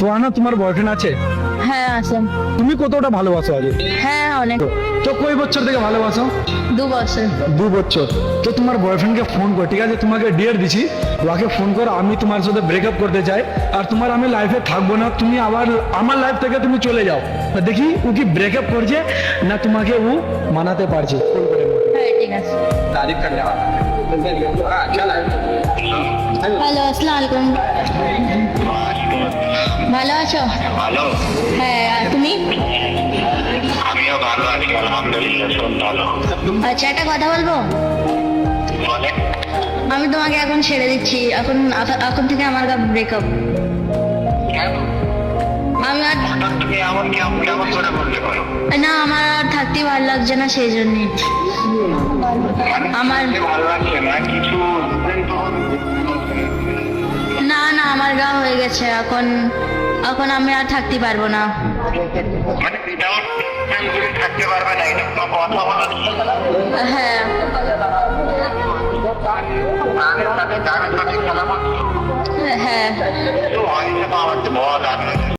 সোহানা, তোমার বয়ফ্রেন্ড আছে? হ্যাঁ আছে। তুমি কতটা ভালোবাসো আজ? হ্যাঁ অনেক। তো কই বছর থেকে ভালোবাসো? 2 বছর। 2 বছর। তো তোমার বয়ফ্রেন্ডকে ফোন কর, ঠিক আছে? তোমাকে ডিয়ার দিছি, ওকে ফোন করো, আমি তোমার সাথে ব্রেকআপ করতে চাই, আর তোমার আমি লাইফে থাকবো না, তুমি আবার আমার লাইফ থেকে তুমি চলে যাও। দেখি ও কি ব্রেকআপ করছে না তোমাকে ও মানাতে পারছে। ফোন করে হ্যাঁ ঠিক আছে। तारीफ करने वाला अच्छा लगा। হ্যালো, আসসালামু আলাইকুম। ভালো আছো? ভালো। হ্যাঁ, আর তুমি? আমিও ভালো আছি, আলহামদুলিল্লাহ, সব ভালো। আচ্ছা, একটা কথা বলবো? বলে আমি তোমাকে এখন ছেড়ে দিচ্ছি, এখন থেকে আমার ব্রেকআপ। আমি আর হঠাৎ তুমি এমন কেমন করে বলতে পারো? না, আমার আর থাকতে ভালো লাগছে না, সেই জন্যই। আমার মানে ভালো লাগছে না কিছু? না না, আমার গা হয়ে গেছে, এখন আমি আর থাকতে পারবো না। মানে without friend তুমি থাকতে পারবে না, এটা কোনো কথা বলা? হ্যাঁ গানের সাথে খেলা করছো? হ্যাঁ। তো হয়তো আমার তো বল